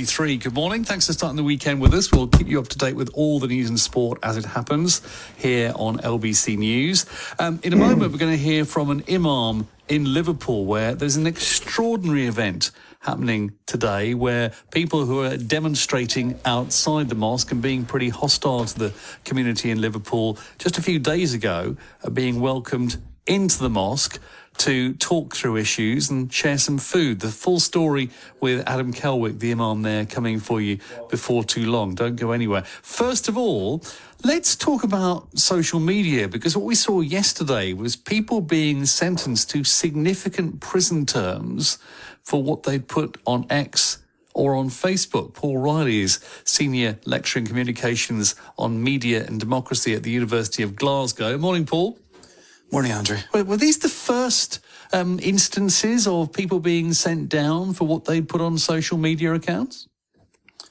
3. Good morning. Thanks for starting the weekend with us. We'll keep you up to date with all the news and sport as it happens here on LBC News. In a moment, we're going to hear from an imam in Liverpool where there's an extraordinary event happening today where people who are demonstrating outside the mosque and being pretty hostile to the community in Liverpool just a few days ago are being welcomed into the mosque to talk through issues and share some food. The full story with Adam Kelwick, the imam there, coming for you before too long. Don't go anywhere. First of all, let's talk about social media, because what we saw yesterday was people being sentenced to significant prison terms for what they put on X or on Facebook. Paul Riley is Senior Lecturer in Communications on Media and Democracy at the University of Glasgow. Morning, Paul. Morning, Andrew. Were these the first instances of people being sent down for what they put on social media accounts?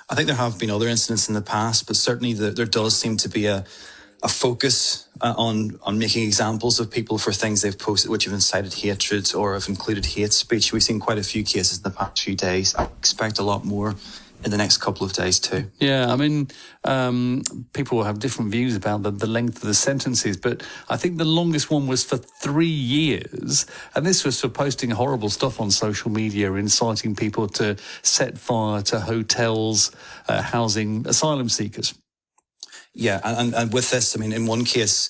I think there have been other incidents in the past, but certainly there does seem to be a focus on making examples of people for things they've posted which have incited hatred or have included hate speech. We've seen quite a few cases in the past few days. I expect a lot more in the next couple of days too. Yeah, I mean, people will have different views about the length of the sentences, but I think the longest one was for 3 years, and this was for posting horrible stuff on social media, inciting people to set fire to hotels housing asylum seekers. Yeah, and with this, I mean, in one case,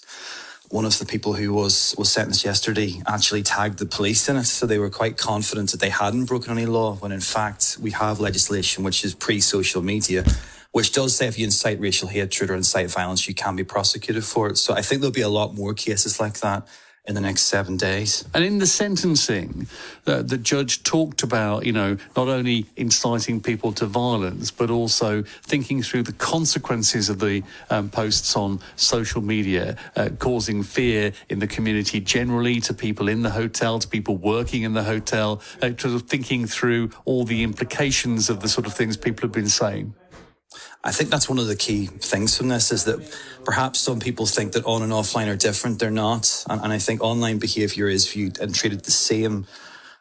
one of the people who was sentenced yesterday actually tagged the police in it, so they were quite confident that they hadn't broken any law, when in fact we have legislation which is pre-social media, which does say if you incite racial hatred or incite violence, you can be prosecuted for it. So I think there'll be a lot more cases like that in the next 7 days. And in the sentencing, the judge talked about, not only inciting people to violence, but also thinking through the consequences of the posts on social media, causing fear in the community generally, to people in the hotel, to people working in the hotel, sort of thinking through all the implications of the sort of things people have been saying. I think that's one of the key things from this, is that perhaps some people think that on and offline are different. They're not. And I think online behaviour is viewed and treated the same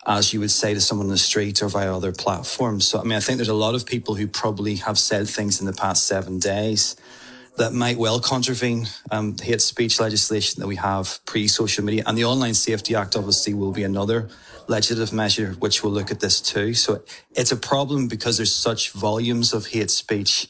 as you would say to someone in the street or via other platforms. So, I mean, I think there's a lot of people who probably have said things in the past 7 days that might well contravene hate speech legislation that we have pre-social media. And the Online Safety Act obviously will be another legislative measure which will look at this too. So it's a problem because there's such volumes of hate speech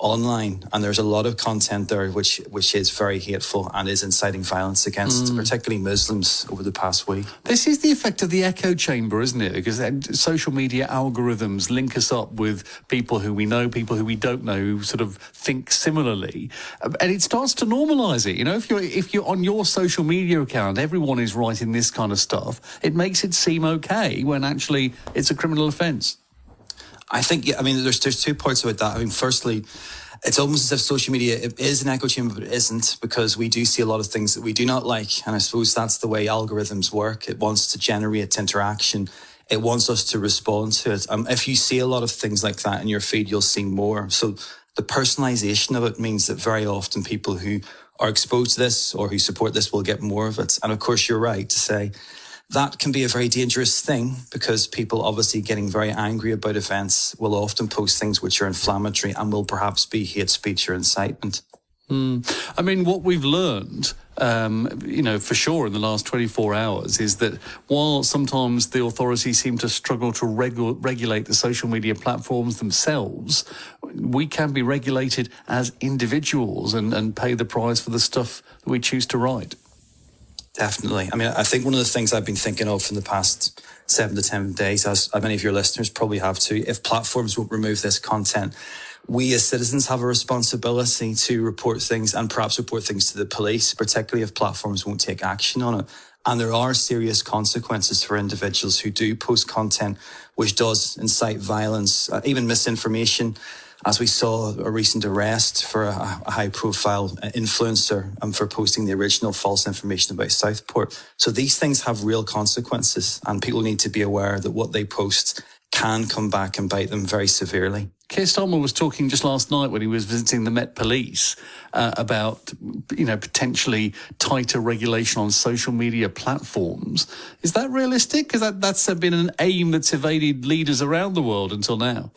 online, and there's a lot of content there which is very hateful and is inciting violence against particularly Muslims over the past week. This is the effect of the echo chamber, isn't it? Because social media algorithms link us up with people who we know, people who we don't know, who sort of think similarly, and it starts to normalise it. If you're on your social media account, everyone is writing this kind of stuff, it makes it seem okay when actually it's a criminal offence. I think, there's 2 parts about that. I mean, firstly, it's almost as if social media is an echo chamber, but it isn't, because we do see a lot of things that we do not like. And I suppose that's the way algorithms work. It wants to generate interaction. It wants us to respond to it. If you see a lot of things like that in your feed, you'll see more. So the personalisation of it means that very often people who are exposed to this or who support this will get more of it. And of course, you're right to say that can be a very dangerous thing, because people obviously getting very angry about events will often post things which are inflammatory and will perhaps be hate speech or incitement. I mean, what we've learned, for sure in the last 24 hours is that while sometimes the authorities seem to struggle to regulate the social media platforms themselves, we can be regulated as individuals and pay the price for the stuff that we choose to write. Definitely. I mean, I think one of the things I've been thinking of in the past 7 to 10 days, as many of your listeners probably have too, if platforms won't remove this content, we as citizens have a responsibility to report things and perhaps report things to the police, particularly if platforms won't take action on it. And there are serious consequences for individuals who do post content which does incite violence, even misinformation. As we saw a recent arrest for a high-profile influencer for posting the original false information about Southport. So these things have real consequences, and people need to be aware that what they post can come back and bite them very severely. Keir Starmer was talking just last night when he was visiting the Met Police about, potentially tighter regulation on social media platforms. Is that realistic? Because that's been an aim that's evaded leaders around the world until now.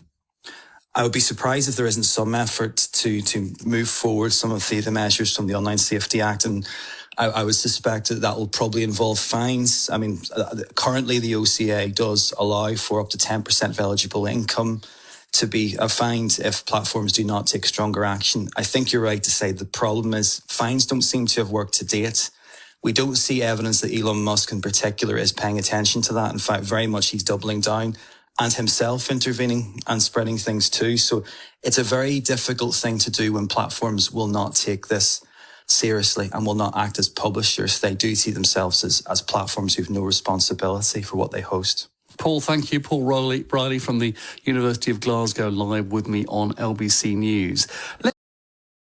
I would be surprised if there isn't some effort to move forward some of the measures from the Online Safety Act, and I would suspect that will probably involve fines. I mean, currently the OCA does allow for up to 10% of eligible income to be fined if platforms do not take stronger action. I think you're right to say the problem is fines don't seem to have worked to date. We don't see evidence that Elon Musk in particular is paying attention to that. In fact, very much he's doubling down and himself intervening and spreading things too. So it's a very difficult thing to do when platforms will not take this seriously and will not act as publishers. They do see themselves as platforms who have no responsibility for what they host. Paul, thank you. Paul Riley from the University of Glasgow live with me on LBC News.